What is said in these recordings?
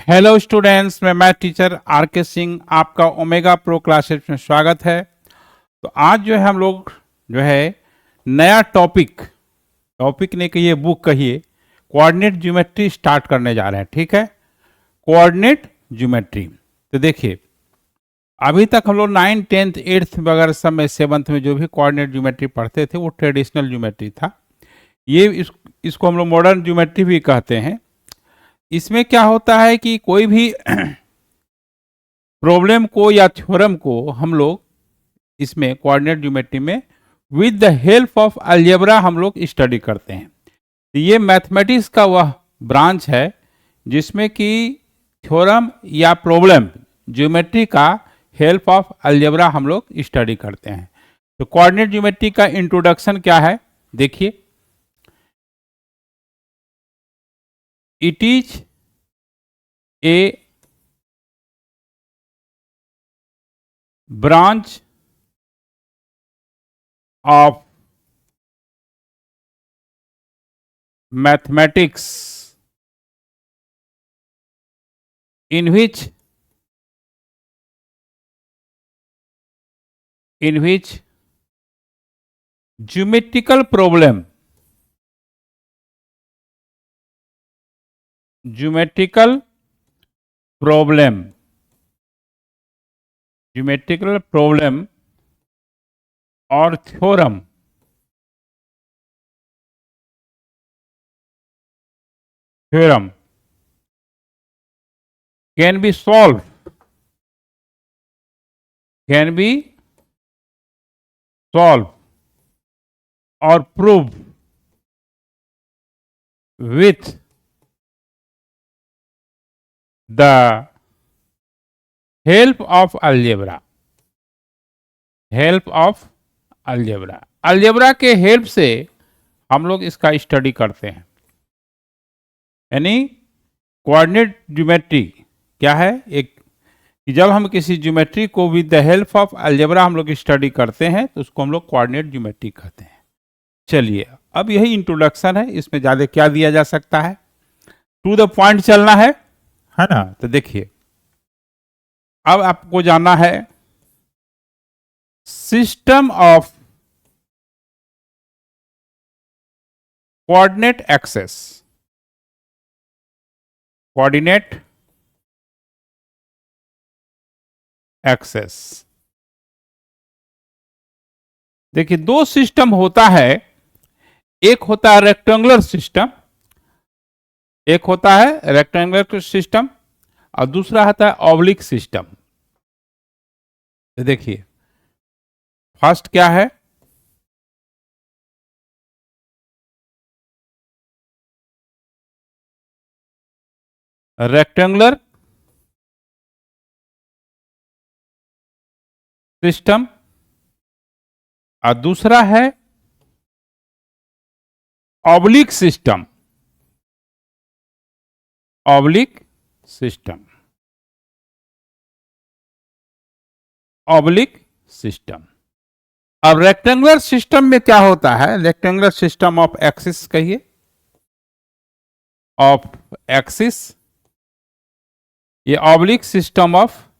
Hello students, मैं math teacher are के सिंह आपका ओमेगा प्रो क्लासेस में स्वागत है। तो आज जो है हम लोग जो है नया टॉपिक नहीं कहिए, बुक कहिए, कोऑर्डिनेट ज्योमेट्री स्टार्ट करने जा रहे हैं। ठीक है, कोऑर्डिनेट ज्योमेट्री। तो देखिए, अभी तक हम लोग 9, 10th, 8th वगैरह सब में 7th में जो भी कोऑर्डिनेट ज्योमेट्री पढ़ते थे वो ट्रेडिशनल ज्योमेट्री था। इसको हम लोग मॉडर्न ज्योमेट्री भी कहते हैं। इसमें क्या होता है कि कोई भी प्रॉब्लम को या थ्योरम को हम लोग इसमें कोऑर्डिनेट ज्योमेट्री में with the help of algebra हम लोग स्टडी करते हैं। तो ये मैथमेटिक्स का वह ब्रांच है जिसमें कि थ्योरम या प्रॉब्लम ज्योमेट्री का हेल्प ऑफ अलजेब्रा हम लोग स्टडी करते हैं। तो कोऑर्डिनेट ज्योमेट्री का इंट्रोडक्शन क्या है, देखिए। It is a branch of mathematics in which geometrical problem or theorem can be solved or proved with the help of algebra। Algebra के हेल्प से हम लोग इसका स्टडी करते हैं। यानी कोऑर्डिनेट ज्योमेट्री क्या है, एक कि जब हम किसी ज्योमेट्री को with the help of algebra हम लोग स्टडी करते हैं तो उसको हम लोग कोऑर्डिनेट ज्योमेट्री कहते हैं। चलिए, अब यही इंट्रोडक्शन है, इसमें ज्यादा क्या दिया जा सकता है, टू द पॉइंट चलना है ना। तो देखिए, अब आपको जानना है सिस्टम ऑफ कोऑर्डिनेट एक्सेस। देखिए, दो सिस्टम होता है, एक होता है रेक्टेंगुलर सिस्टम, और दूसरा होता है ऑब्लिक सिस्टम। देखिए, फर्स्ट क्या है, रेक्टेंगुलर सिस्टम और दूसरा है ऑब्लिक सिस्टम। अब रेक्टेंगुलर सिस्टम में क्या होता है, रेक्टेंगुलर सिस्टम ऑफ एक्सिस कहिए, ये ऑब्लिक सिस्टम ऑफ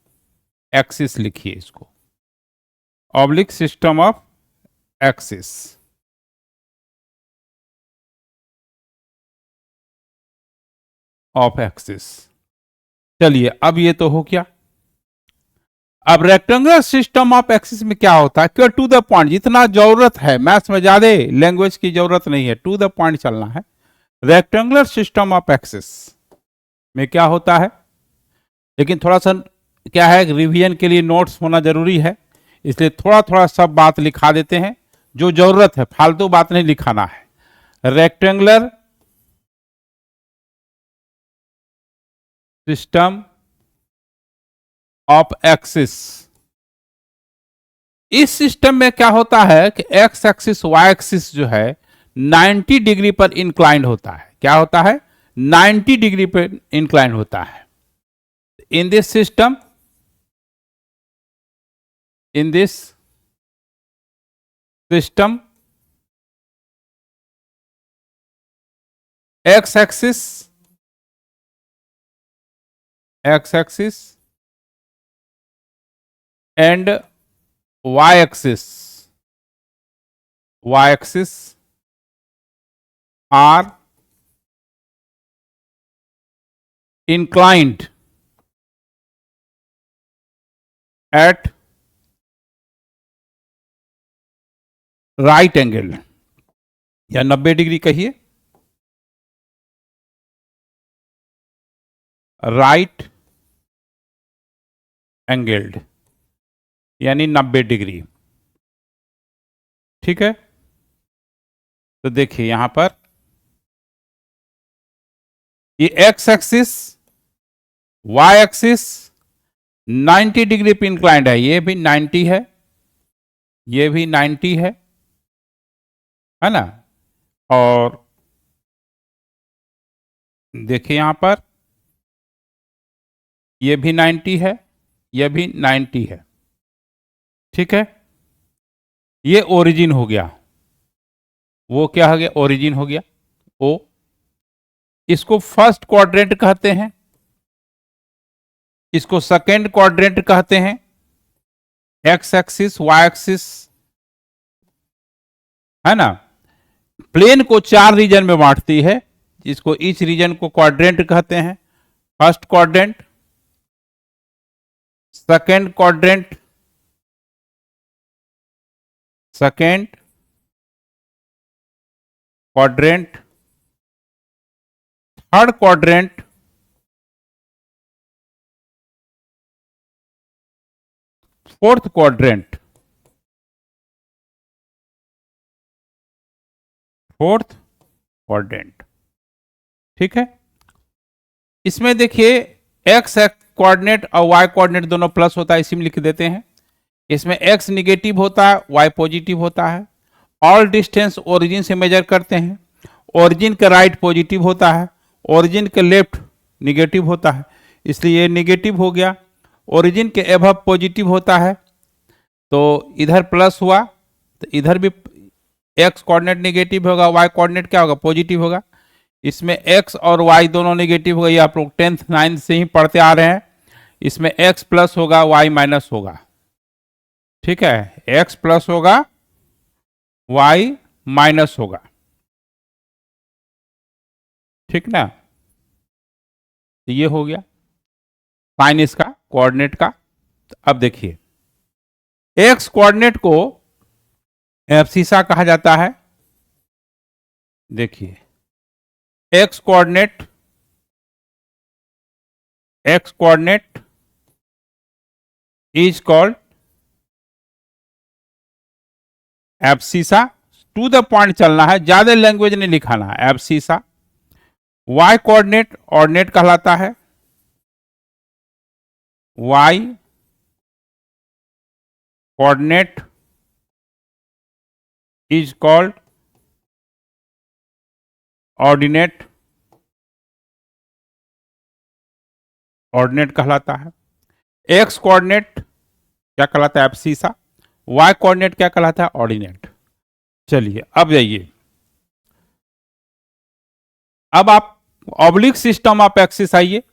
एक्सिस लिखिए, इसको ऑब्लिक सिस्टम ऑफ एक्सिस। चलिए, अब ये तो हो क्या। अब रेक्टेंगुलर सिस्टम ऑफ एक्सिस में क्या होता है कि टू द पॉइंट, जितना जरूरत है, मैथ्स में ज्यादा लैंग्वेज की जरूरत नहीं है, टू द पॉइंट चलना है। रेक्टेंगुलर सिस्टम ऑफ एक्सिस में क्या होता है, लेकिन थोड़ा सा क्या है, रिवीजन के लिए नोट्स होना जरूरी है, इसलिए थोड़ा थोड़ा सब बात लिखा देते हैं, जो जरूरत है, फालतू बात नहीं लिखाना है। रेक्टेंगुलर सिस्टम ऑफ एक्सिस, इस सिस्टम में क्या होता है कि एक्स एक्सिस वाई एक्सिस जो है 90 डिग्री पर इंक्लाइंड होता है। क्या होता है, 90 डिग्री पर इंक्लाइंड होता है। In this system, x axis x axis and y axis are inclined at right angle, या 90 डिग्री कहिए, राइट एंगल्ड यानी 90 डिग्री। ठीक है, तो देखिए यहां पर ये x axis y axis 90 degree पे इंक्लाइंड है, ये भी 90 है, ये भी 90 है ना। और देखिए यहां पर ये भी 90 है, ये भी 90 है। ठीक है, ये ओरिजिन हो गया, वो क्या हो गया, ओरिजिन हो गया ओ। इसको फर्स्ट क्वाड्रेंट कहते हैं, इसको सेकेंड क्वाड्रेंट कहते हैं। एक्स एक्सिस वाई एक्सिस है ना, प्लेन को 4 रीजन में बांटती है, जिसको ईच रीजन को क्वाड्रेंट कहते हैं। First quadrant, second quadrant, second quadrant, third quadrant, fourth quadrant, fourth quadrant. ठीक है, इसमें देखिए एक्स कोऑर्डिनेट और वाई कोऑर्डिनेट दोनों प्लस होता है, इसी में लिख देते हैं। इसमें एक्स निगेटिव होता है, वाई पॉजिटिव होता है। ऑल डिस्टेंस ओरिजिन से मेजर करते हैं, ओरिजिन का राइट पॉजिटिव होता है, ओरिजिन के लेफ्ट निगेटिव होता है, इसलिए ये निगेटिव हो गया। ओरिजिन के एबव पॉजिटिव होता है, तो इधर प्लस हुआ, तो इधर भी एक्स कोऑर्डिनेट निगेटिव होगा, वाई कोऑर्डिनेट क्या होगा, पॉजिटिव होगा। इसमें एक्स और वाई दोनों निगेटिव होगा, ये आप लोग 10th 9th से ही पढ़ते आ रहे हैं। इसमें एक्स प्लस होगा, वाई माइनस होगा। ठीक है, एक्स प्लस होगा, वाई माइनस होगा। ठीक ना, तो ये हो गया साइन इसका कोऑर्डिनेट का। तो अब देखिए एक्स कोऑर्डिनेट को एब्सिसा कहा जाता है। देखिए x coordinate is called abscissa. To the point चलना है, ज्यादा लैंग्वेज नहीं लिखाना है, एब्सिसा। वाई कोऑर्डिनेट ऑर्डिनेट कहलाता है, y coordinate is called ordinate, ordinate कहलाता है। एक्स कोऑर्डिनेट क्या कहलाता है, एब्सिसा। वाई कोऑर्डिनेट क्या कहलाता है, ऑर्डिनेट। चलिए अब जाइए, अब आप ऑब्लिक सिस्टम ऑफ एक्सिस आइए।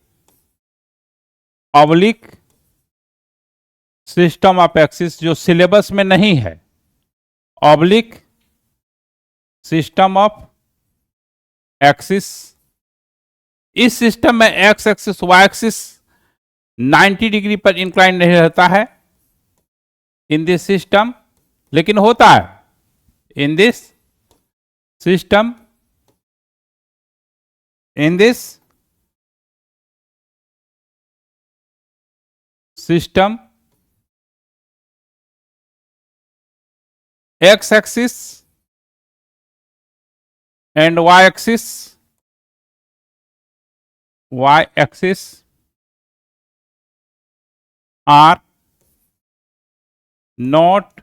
ऑब्लिक सिस्टम ऑफ एक्सिस जो सिलेबस में नहीं है, ऑब्लिक सिस्टम ऑफ एक्सिस। इस सिस्टम में x axis y axis 90 degree पर इंक्लाइन नहीं रहता है इन दिस सिस्टम, लेकिन होता है in this system, in this system x axis and y axis are not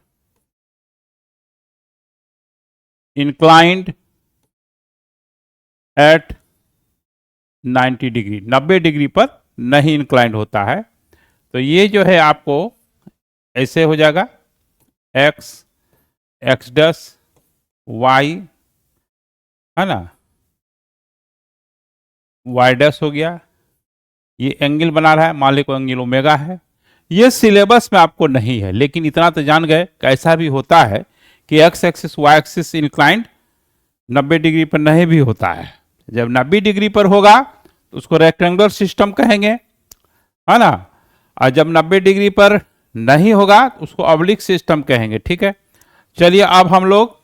inclined at 90 degree, 90 degree पर नहीं इंक्लाइंड होता है। तो ये जो है आपको ऐसे हो जाएगा, x x डस y है ना, y डस हो गया, ये एंगल बना रहा है, मान लो एंगल ओमेगा है। ये सिलेबस में आपको नहीं है, लेकिन इतना तो जान गए कैसा भी होता है कि x axis y axis inclined 90 degree पर नहीं भी होता है। जब 90 डिग्री पर होगा तो उसको रेक्टेंगुलर सिस्टम कहेंगे, है ना। और जब 90 डिग्री पर नहीं होगा तो उसको ऑब्लिक सिस्टम कहेंगे, ठीक है। चलिए अब हम लोग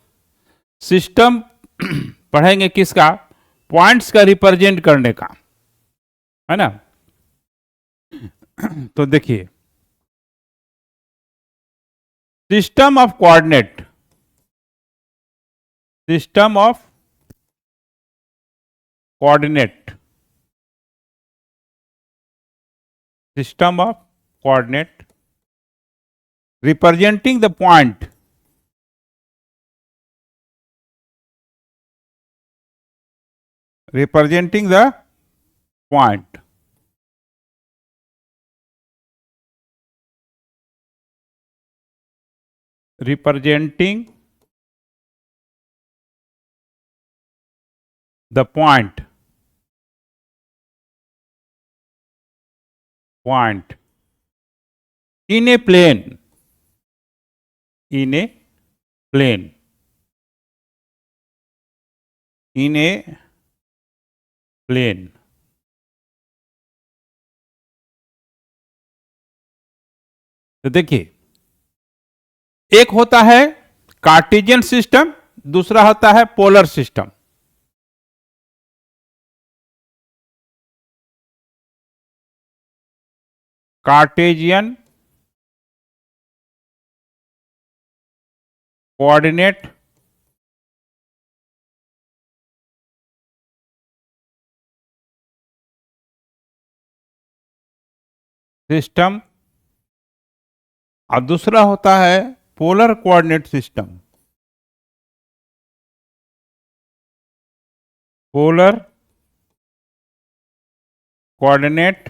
सिस्टम पढ़ेंगे किसका, पॉइंट्स का रिप्रेजेंट करने का, है ना। तो देखिए, system of coordinate, system of coordinate, system of coordinate representing the point, representing the point, representing the point, point in a plane, in a plane, in a plane। तो देखिए, एक होता है कार्टेशियन सिस्टम, दूसरा होता है polar system. Cartesian coordinate system और दूसरा होता है polar coordinate system, polar coordinate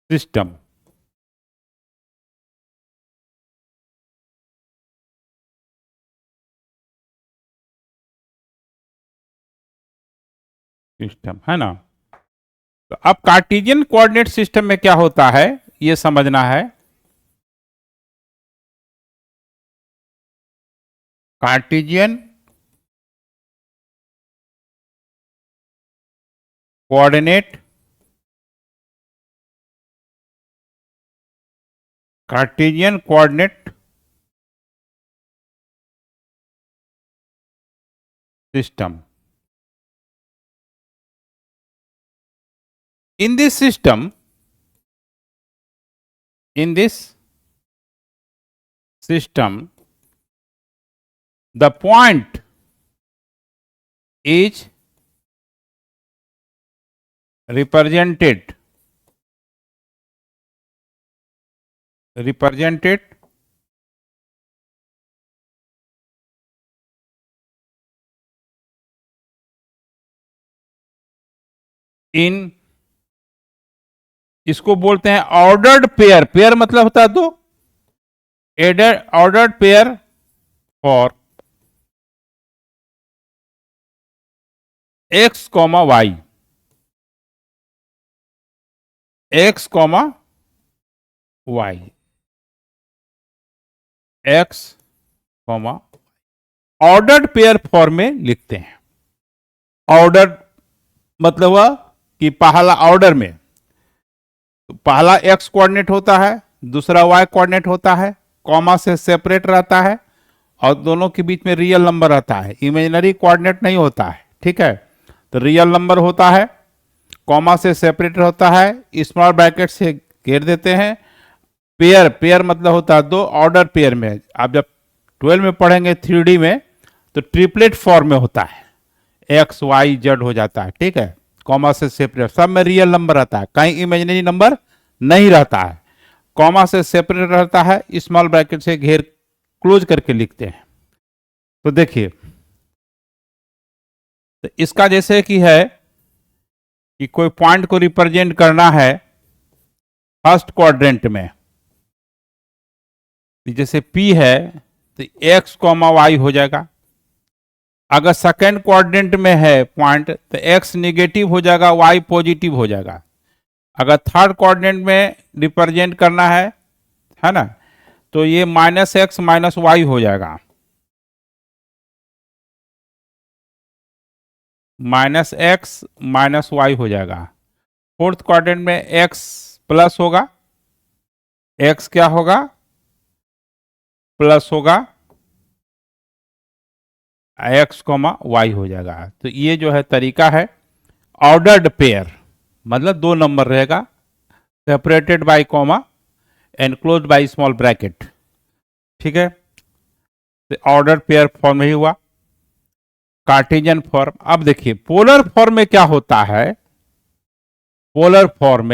system. System, है ना। तो अब कार्टेशियन कोऑर्डिनेट सिस्टम में क्या होता है ये समझना है। Cartesian coordinate, Cartesian coordinate system. In this system, in this system, the point is represented in, इसको बोलते हैं ऑर्डर्ड पेयर। पेयर मतलब होता है दो, ordered pair for x comma y, x comma y, x comma, ordered pair form में लिखते हैं। ऑर्डर मतलब हुआ कि पहला ऑर्डर में तो पहला एक्स कोऑर्डिनेट होता है, दूसरा वाई कोऑर्डिनेट होता है, कॉमा से सेपरेट रहता है और दोनों के बीच में रियल नंबर रहता है, इमेजिनरी कोऑर्डिनेट नहीं होता है, ठीक है। तो रियल नंबर होता है, कॉमा से सेपरेट होता है, स्मॉल ब्रैकेट से घेर देते हैं। पेयर, पेयर मतलब होता है दो, ऑर्डर पेयर में आप जब 12 में पढ़ेंगे 3D में तो ट्रिपलेट फॉर्म में होता है, एक्स वाई जेड हो जाता है, ठीक है। कॉमा से सेपरेट, सब में रियल नंबर रहता है, कहीं इमेजिनरी नंबर नहीं रहता है, कॉमा से सेपरेट रहता है, स्मॉल ब्रैकेट से घेर क्लोज करके लिखते हैं। तो देखिए, तो इसका जैसे कि है कि कोई पॉइंट को रिप्रेजेंट करना है फर्स्ट क्वाड्रेंट में, जैसे P है तो एक्स कॉमा वाई हो जाएगा। अगर सेकेंड क्वाड्रेंट में है पॉइंट तो x निगेटिव हो जाएगा, y पॉजिटिव हो जाएगा। अगर थर्ड क्वाड्रेंट में रिप्रेजेंट करना है ना, तो ये -x -y हो जाएगा, -x -y हो जाएगा। फोर्थ क्वाड्रेंट में x प्लस होगा, x क्या होगा, प्लस होगा, x, y हो जाएगा। तो ये जो है तरीका है ऑर्डर्ड पेयर, मतलब 2 नंबर रहेगा, separated by comma, enclosed by small bracket. ठीक है, तो ऑर्डर पेयर फॉर्म ही हुआ। कार्टेशियन फॉर्म, अब देखिए पोलर फॉर्म में क्या होता है। पोलर फॉर्म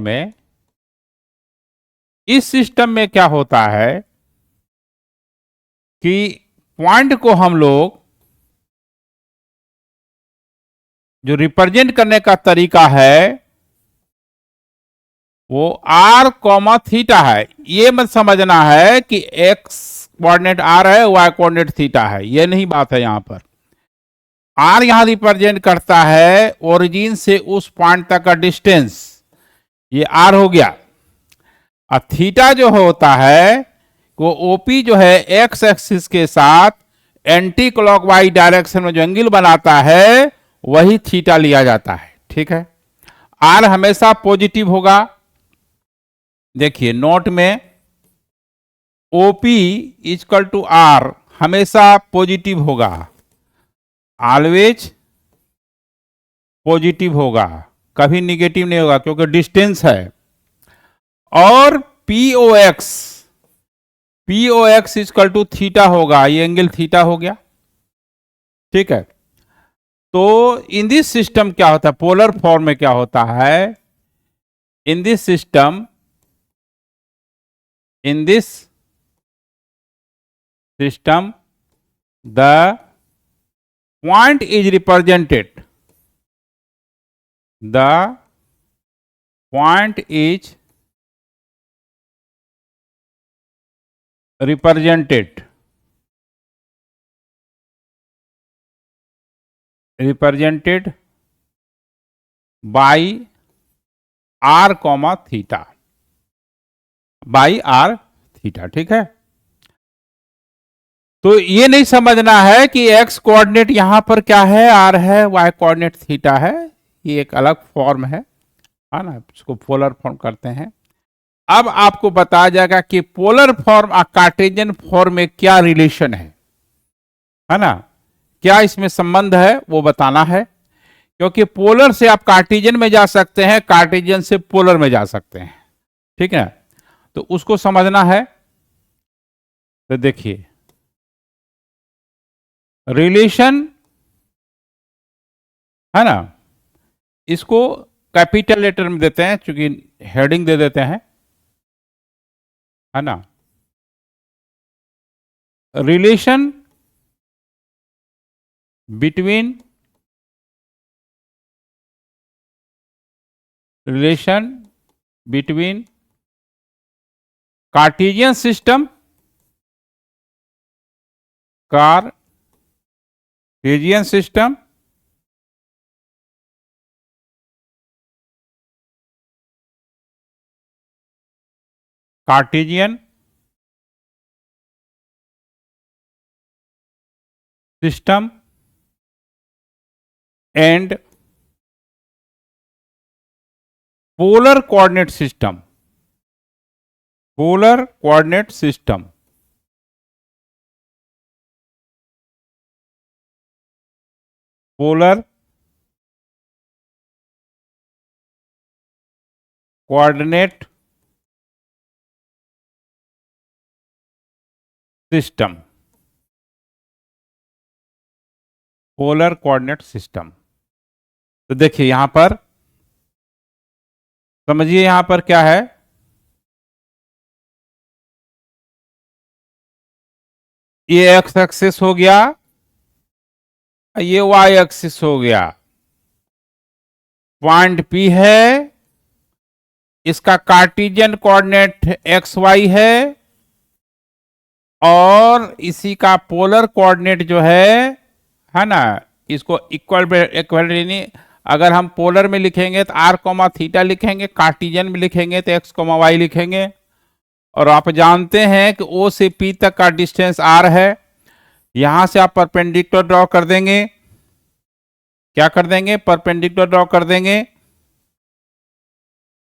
में इस सिस्टम में क्या होता है कि पॉइंट को हम लोग जो रिप्रेजेंट करने का तरीका है वो r, थीटा है। ये मत समझना है कि x कोऑर्डिनेट r है, y कोऑर्डिनेट थीटा है, ये नहीं बात है। यहां पर r यहां रिप्रेजेंट करता है ओरिजिन से उस पॉइंट तक का डिस्टेंस, ये r हो गया। और थीटा जो होता है वो OP जो है x एक्सिस के साथ एंटी क्लॉकवाइज डायरेक्शन में जो एंगल बनाता है वही थीटा लिया जाता है। ठीक है, r हमेशा पॉजिटिव होगा। देखिए नोट में OP इक्वल टू R हमेशा पॉजिटिव होगा, ऑलवेज पॉजिटिव होगा, कभी निगेटिव नहीं होगा क्योंकि डिस्टेंस है। और POX इक्वल टू थीटा होगा, ये एंगल थीटा हो गया। ठीक है, तो इन दिस सिस्टम क्या होता है, पोलर फॉर्म में क्या होता है, in this system the point is represented, the point is represented by r, theta, by r theta. ठीक है, तो ये नहीं समझना है कि x कोऑर्डिनेट यहां पर क्या है, r है, y कोऑर्डिनेट थीटा है, ये एक अलग फॉर्म है ना, इसको पोलर फॉर्म करते हैं। अब आपको बताया जाएगा कि पोलर फॉर्म और कार्टेशियन फॉर्म में क्या रिलेशन है ना, क्या इसमें संबंध है वो बताना है। क्योंकि पोलर से आप कार्टेशियन में जा सकते हैं, कार्टेशियन से पोलर में जा सकते हैं। ठीक है, तो उसको समझना है। तो देखिए रिलेशन है ना, इसको कैपिटल लेटर में देते हैं, क्योंकि हेडिंग दे देते हैं, है ना। Relation between Cartesian system, Cartesian system Cartesian system and polar coordinate system, polar coordinate system, polar coordinate system, polar coordinate system. तो देखिए यहां पर समझिए, यहां पर क्या है, ये एक्स एक्सिस हो गया, ये वाई एक्सिस हो गया, पॉइंट P है, इसका कार्टेशियन कोऑर्डिनेट XY है, और इसी का पोलर कोऑर्डिनेट जो है ना, इसको इक्वल यानी अगर हम पोलर में लिखेंगे तो r कोमा थीटा लिखेंगे, कार्टिजन में लिखेंगे तो x कोमा y लिखेंगे। और आप जानते हैं कि O से P तक का डिस्टेंस r है। यहां से आप परपेंडिकुलर ड्रॉ कर देंगे, क्या कर देंगे, परपेंडिकुलर ड्रॉ कर देंगे,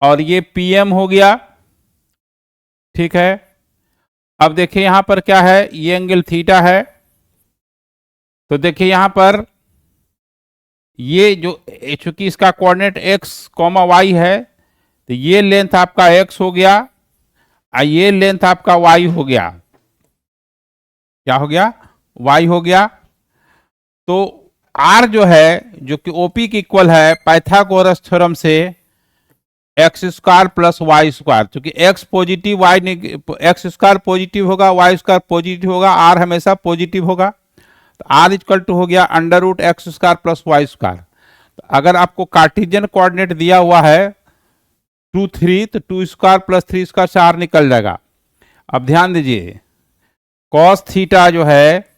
और ये PM हो गया, ठीक है। अब देखिए यहां पर क्या है, ये एंगल थीटा है, तो देखिए यहां पर ये जो, चूंकि इसका कोऑर्डिनेट x कॉमा y है, तो ये लेंथ आपका x हो गया और ये लेंथ आपका y हो गया, क्या हो गया, y हो गया। तो r जो है, जो कि OP की इक्वल है पाइथागोरस थ्योरम से x square plus y square, क्योंकि x positive y x square positive होगा, y स्क्वायर पॉजिटिव होगा, r हमेशा पॉजिटिव होगा, तो r इक्वल टू हो गया under root x square plus y square. तो अगर आपको कार्टिजियन कोऑर्डिनेट दिया हुआ है 2 3, तो 2 स्क्वायर प्लस 3 स्क्वायर 4 निकल जाएगा। अब ध्यान दीजिए, कॉस थीटा जो है,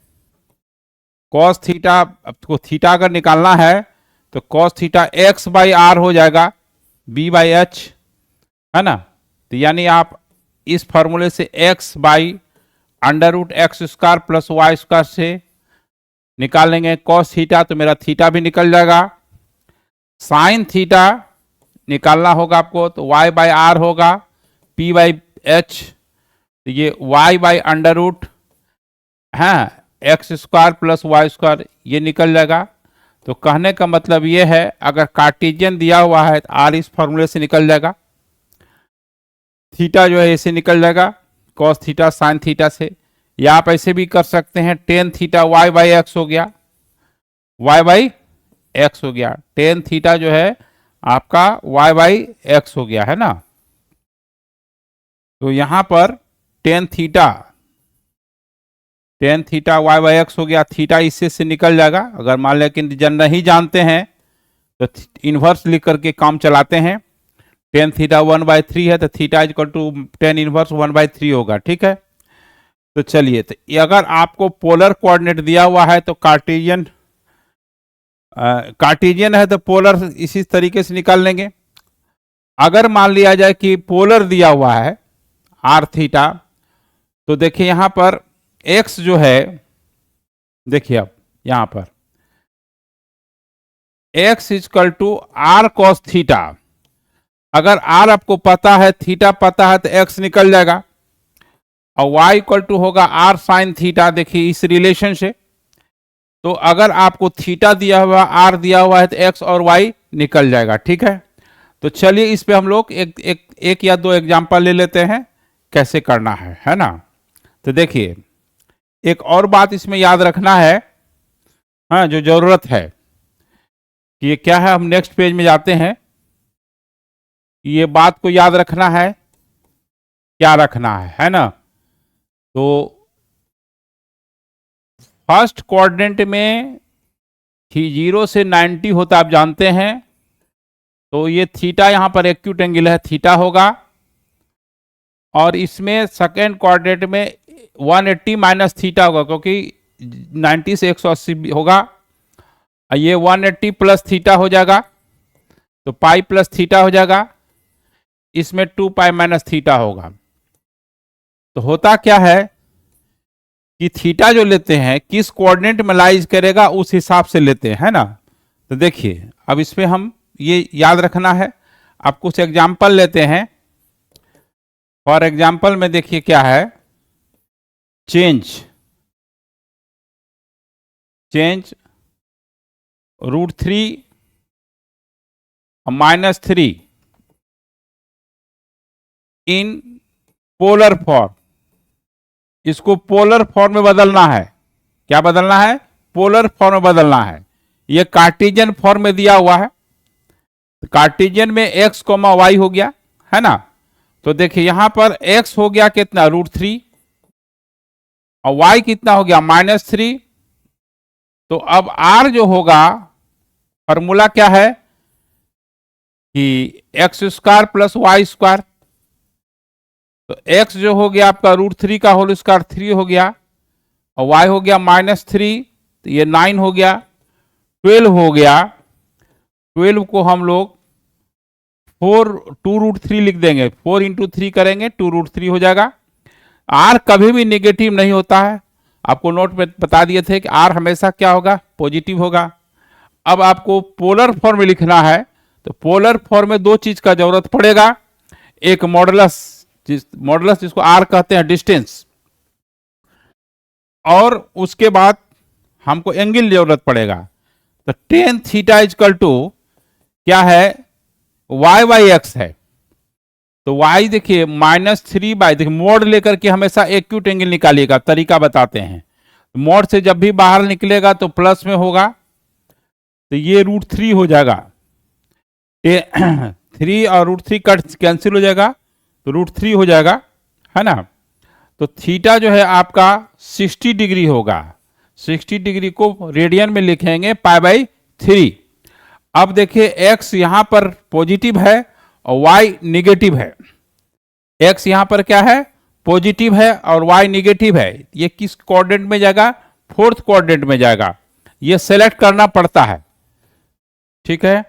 कॉस थीटा, आपको थीटा अगर निकालना है तो cos theta x by r हो जाएगा, b बाई एच, है ना। तो यानी आप इस फॉर्मूले से x by under root x square plus y square से निकालेंगे कॉस थीटा, तो मेरा थीटा भी निकल जाएगा। साइन थीटा निकालना होगा आपको, तो y बाई आर होगा, p बाई एच, तो ये y बाई अंडर रूट है x square plus y square, ये निकल जाएगा। तो कहने का मतलब ये है, अगर कार्टिजियन दिया हुआ है तो r इस फॉर्मूले से निकल जाएगा, थीटा जो है ऐसे निकल जाएगा कॉस थीटा साइन थीटा से, या आप ऐसे भी कर सकते हैं tan theta y by x हो गया, वाई बाई एक्स हो गया, टेन थीटा जो है आपका वाई बाई एक्स हो गया, है ना। तो यहां पर tan theta y by x हो गया, थीटा इससे से निकल जाएगा। अगर मान लें कि जन नहीं जानते हैं तो इन्वर्स लिख करके काम चलाते हैं, टेन थीटा 1/3 है, तो theta equal to tan inverse 1/3 होगा, ठीक है। तो चलिए, तो अगर आपको पोलर कोऑर्डिनेट दिया हुआ है तो कार्टिजियन है तो पोलर इसी तरीके से निकाल लेंगे। अगर मान लिया जाए कि पोलर दिया हुआ है आर थीटा, तो देखिए यहां पर x जो है, देखिए अब यहां पर x equal to r cos theta, अगर r आपको पता है, थीटा पता है, तो x निकल जाएगा, और y इक्वल टू होगा r साइन थीटा, देखिए इस रिलेशन से। तो अगर आपको थीटा दिया हुआ, r दिया हुआ है, तो x और y निकल जाएगा, ठीक है। तो चलिए इस पे हम लोग एक या दो एग्जांपल ले लेते हैं कैसे करना है ना। तो देखिए, एक और बात इसमें याद रखना है, हाँ, जो जरूरत है कि ये क्या है, हम नेक्स्ट पेज में जाते हैं, ये बात को याद रखना है, क्या रखना है ना। तो फर्स्ट क्वाड्रेंट में 0 से 90 होता आप जानते हैं, तो ये थीटा यहां पर एक्यूट एंगल है, थीटा होगा। और इसमें सेकेंड क्वाड्रेंट में 180 माइनस थीटा होगा, क्योंकि 90 से 180 होगा, और ये 180 प्लस थीटा हो जाएगा, तो पाई प्लस थीटा हो जाएगा, इसमें 2 पाई माइनस थीटा होगा। तो होता क्या है कि थीटा जो लेते हैं किस कोऑर्डिनेट में लाइज करेगा उस हिसाब से लेते हैं, है ना। तो देखिए अब इसमें हम ये याद रखना है। आप कुछ एग्जाम्पल लेते हैं, फॉर एग्जाम्पल में देखिए क्या है, चेंज √3 -3 इन पोलर फॉर्म, इसको पोलर फॉर्म में बदलना है। क्या बदलना है? पोलर फॉर्म में बदलना है। ये कार्टिजियन फॉर्म में दिया हुआ है, कार्टिजियन में x, y हो गया, है ना। तो देखिए यहां पर x हो गया कितना, √3, और y कितना हो गया, -3। तो अब r जो होगा, फॉर्मूला क्या है कि x² प्लस वाई स्क्वायर, तो x जो हो गया आपका √3 का होल स्क्वायर 3 हो गया, और y हो गया -3, तो ये 9 हो गया, 12 हो गया। 12 को हम लोग 2√3 लिख देंगे, 4 इंटू 3 करेंगे 2√3 हो जाएगा। r कभी भी नेगेटिव नहीं होता है, आपको नोट में बता दिए थे कि r हमेशा क्या होगा, पॉजिटिव होगा। अब आपको पोलर फॉर्म में लिखना है, तो पोलर फॉर्म में दो चीज का जरूरत पड़ेगा, एक मॉडुलस, मॉडुलस जिसको r कहते हैं, डिस्टेंस, और उसके बाद हमको एंगल जरूरत पड़ेगा। तो tan थीटा इजकल टू क्या है, y/x है। तो y देखिए -3 देखिए, मोड लेकर के हमेशा एक्यूट एंगल निकालिएगा, तरीका बताते हैं। मोड से जब भी बाहर निकलेगा तो प्लस में होगा, तो ये √3 हो जाएगा। 3 और √3 कट कैंसिल हो जाएगा, तो √3 हो जाएगा, है ना। तो थीटा जो है आपका 60 डिग्री होगा। 60 डिग्री को रेडियन में लिखेंगे π/3। अब देखिए x यहां पर पॉजिटिव है और y निगेटिव है। x यहां पर क्या है, पॉजिटिव है, और y निगेटिव है। ये किस कोऑर्डिनेट में जाएगा, फोर्थ कोऑर्डिनेट में जाएगा। ये सेलेक्ट करना पड़ता है, ठीक है।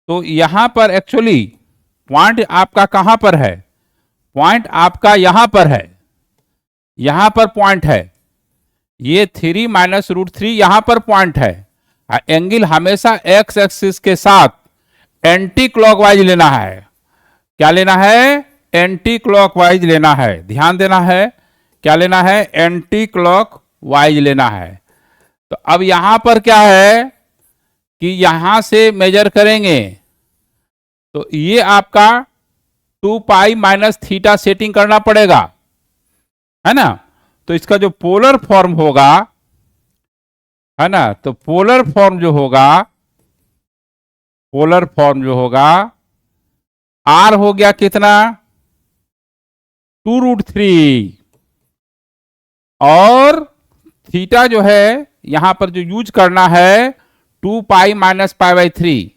तो यहां पर एक्चुअली पॉइंट आपका कहां पर है, पॉइंट आपका यहां पर है, यहां पर पॉइंट है। ये 3 - √3 यहां पर पॉइंट है। एंगल हमेशा x एक्सिस के साथ एंटी क्लॉकवाइज लेना है। क्या लेना है, एंटी क्लॉकवाइज लेना है, ध्यान देना है। क्या लेना है, एंटी क्लॉकवाइज लेना है। तो अब यहां पर क्या है कि यहां से मेजर करेंगे, तो ये आपका 2π - थीटा सेटिंग करना पड़ेगा, है ना। तो इसका जो पोलर फॉर्म होगा, है ना, तो पोलर फॉर्म जो होगा, पोलर फॉर्म जो होगा, r हो गया कितना, 2√3, और थीटा जो है यहां पर जो यूज करना है 2π - π/3,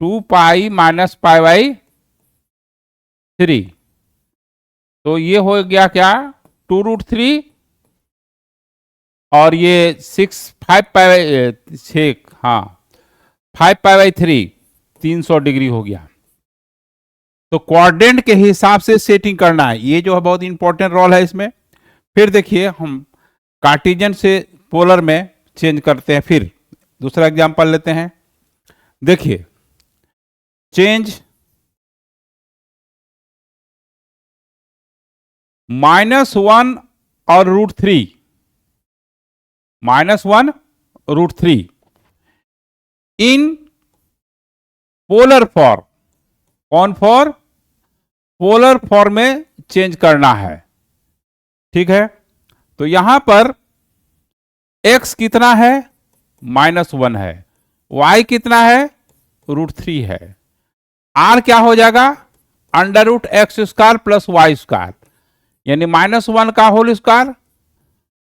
2π - π/3। तो ये हो गया क्या, 2√3, और ये 5π/6, हाँ 5π/3, 300 डिग्री हो गया। तो कोऑर्डिनेट के हिसाब से सेटिंग करना है, ये जो है बहुत इंपॉर्टेंट रोल है इसमें। फिर देखिए हम कार्टेशियन से पोलर में चेंज करते हैं। फिर दूसरा एग्जांपल लेते हैं, देखिए चेंज -1 और √3, -1 √3 इन पोलर फॉर्म, कौन फॉर, पोलर फॉर्म में चेंज करना है, ठीक है। तो यहां पर x कितना है, -1 है, y कितना है, √3 है, r क्या हो जाएगा, √x² + y², यानी -1 का होल स्क्वायर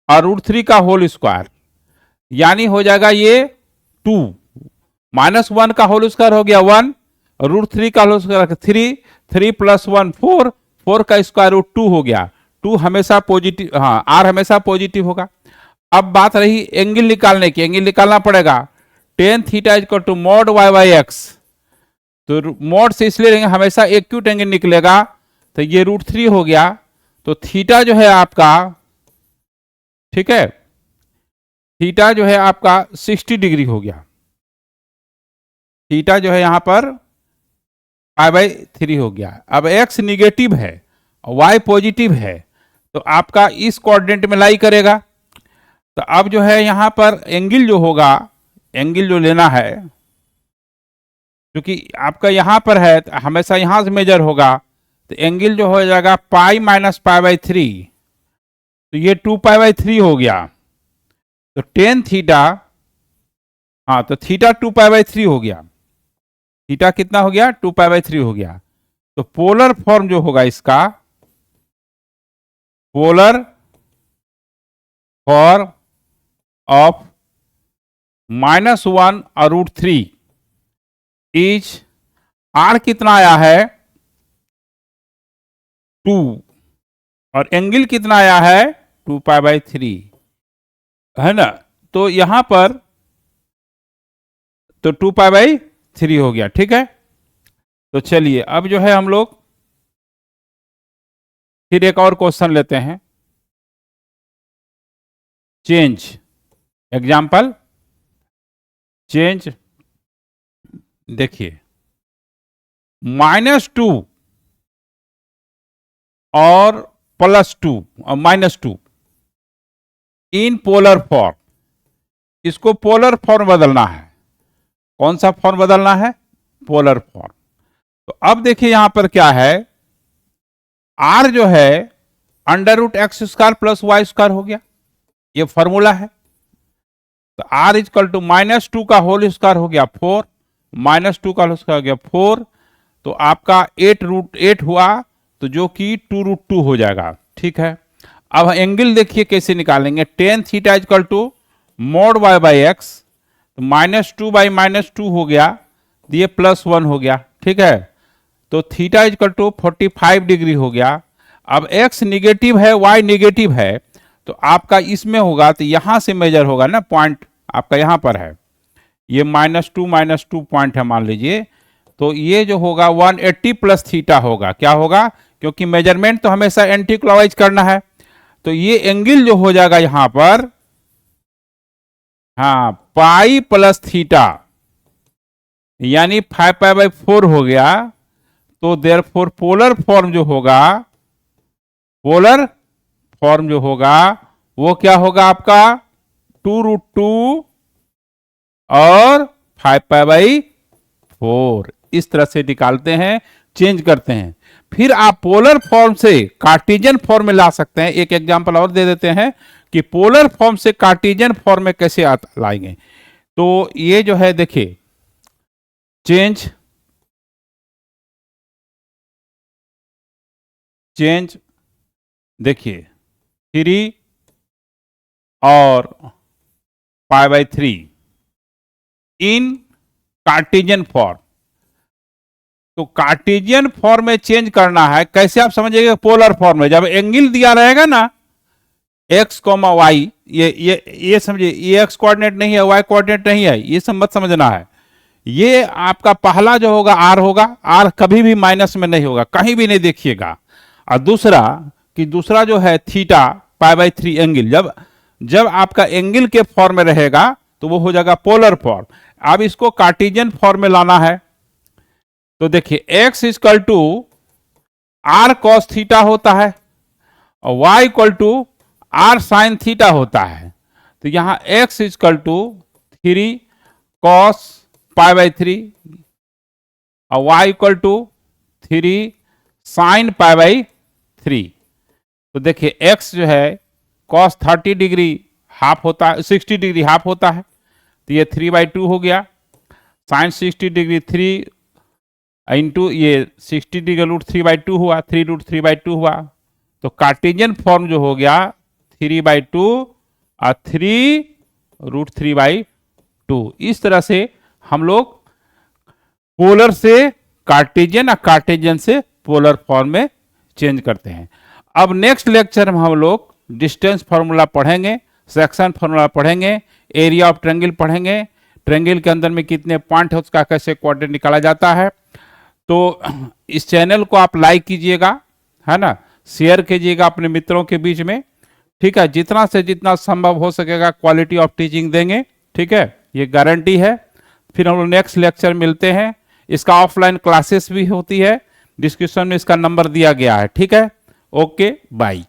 और √3 का होल स्क्वायर, यानी हो जाएगा ये 2। -1 का होल स्क्वायर हो गया 1, √3 का होल स्क्वायर 3, 3 + 1 4, 4 का स्क्वायर रूट 2 हो गया। 2 हमेशा पॉजिटिव, हाँ r हमेशा पॉजिटिव होगा। अब बात रही एंगल निकालने की, एंगल निकालना पड़ेगा। tan theta equal to mod y/x, तो मोड से इसलिए रहेंगे, हमेशा एक्यूट एंगल निकलेगा, तो ये √3 हो गया। तो थीटा जो है आपका, ठीक है, थीटा जो है आपका 60 डिग्री हो गया। थीटा जो है यहां पर π/3 हो गया। अब x निगेटिव है और y पॉजिटिव है, तो आपका इस कोऑर्डिनेट में लाई करेगा। तो अब जो है यहां पर एंगल जो होगा, एंगल जो लेना है, क्योंकि आपका यहां पर है तो हमेशा यहां से मेजर होगा, तो एंगल जो हो जाएगा π - π/3, तो ये 2π/3 हो गया। तो tan थीटा, हाँ तो थीटा 2π/3 हो गया, थीटा कितना हो गया, 2π/3 हो गया। तो पोलर फॉर्म जो होगा इसका, पोलर फॉर्म ऑफ -1 और √3 इज, r कितना आया है, 2 और एंगल कितना आया है 2π/3, है ना। तो यहां पर तो 2π/3 हो गया, ठीक है। तो चलिए अब जो है हम लोग फिर एक और क्वेश्चन लेते हैं। चेंज एग्जाम्पल, चेंज देखिए -2 और +2 और -2 इन पोलर फॉर्म, इसको पोलर फॉर्म बदलना है। कौन सा फॉर्म बदलना है? Polar form. तो अब देखिए यहां पर क्या है, r जो है √x² + y² हो गया, ये फॉर्मूला है। तो r = -2 का होल स्क्वायर हो गया 4, -2 का होल स्क्वायर हो गया 4, तो आपका 8√8 हुआ, तो जो कि 2√2 हो जाएगा, ठीक है। अब एंगल देखिए कैसे निकालेंगे, tan θ = mod y/x, तो -2/-2 हो गया, तो ये +1 हो गया, ठीक है। तो θ = 45 डिग्री हो गया। अब x निगेटिव है, y निगेटिव है, तो आपका इसमें होगा, तो यहां से मेजर होगा ना, पॉइंट आपका यहां पर है, ये -2 पॉइंट है मान लीजिए, तो ये जो होगा 180 + θ होगा। क्या होगा? क्योंकि मेजरमेंट तो हमेशा एंटी क्लॉकवाइज करना है, तो ये एंगल जो हो जाएगा यहां पर, हाँ, पाई + θ, यानी 5π/4 हो गया। तो देयरफॉर पोलर फॉर्म जो होगा, पोलर फॉर्म जो होगा वो क्या होगा आपका 2√2 और 5π/4, इस तरह से निकालते हैं, चेंज करते हैं। फिर आप पोलर फॉर्म से कार्टेशियन फॉर्म में ला सकते हैं। एक एग्जांपल और दे देते हैं कि पोलर फॉर्म से कार्टेशियन फॉर्म में कैसे लाएंगे। तो ये जो है देखिए, चेंज देखिए 3 और π/3 इन कार्टेशियन फॉर्म। तो कार्टेशियन फॉर्म में चेंज करना है, कैसे आप समझिएगा? पोलर फॉर्म में जब एंगल दिया रहेगा ना x, y, ये समझिए, ये x कोऑर्डिनेट नहीं है, y कोऑर्डिनेट नहीं है, ये सब मत समझना है। ये आपका पहला जो होगा r होगा, r कभी भी माइनस में नहीं होगा, कहीं भी नहीं देखिएगा। और दूसरा जो है थीटा π/3 एंगल, जब आपका एंगल के फॉर्म में रहेगा तो वो हो जाएगा पोलर फॉर्म। अब इसको कार्टेशियन फॉर्म में लाना है, तो देखिए x = r cos θ होता है और y = r sin θ होता है। तो यहां x = 3 cos π/3 और y = 3 sin π/3। तो देखिए x जो है cos 30 डिग्री हाफ होता है, 60 डिग्री हाफ होता है, तो ये 3/2 हो गया। sin 60 डिग्री 3 इंटू ये 60 डिग्री √3/2 हुआ, 3√3/2 हुआ। तो कार्टेशियन फॉर्म जो हो गया 3/2 और 3√3/2। इस तरह से हम लोग पोलर से कार्टेशियन और कार्टेशियन से पोलर फॉर्म में चेंज करते हैं। अब नेक्स्ट लेक्चर में हम लोग डिस्टेंस फार्मूला पढ़ेंगे, सेक्शन फार्मूला पढ़ेंगे, एरिया ऑफ ट्रायंगल पढ़ेंगे, ट्रायंगल के अंदर में कितने पॉइंट है उसका कैसे क्वाड्रेंट निकाला जाता है। तो इस चैनल को आप लाइक कीजिएगा, है ना, शेयर कीजिएगा अपने मित्रों के बीच में, ठीक है। जितना से जितना संभव हो सकेगा क्वालिटी ऑफ टीचिंग देंगे, ठीक है, ये गारंटी है। फिर हम लोग नेक्स्ट लेक्चर मिलते हैं। इसका ऑफलाइन क्लासेस भी होती है, डिस्क्रिप्शन में इसका नंबर दिया गया है, ठीक है। Okay, bye.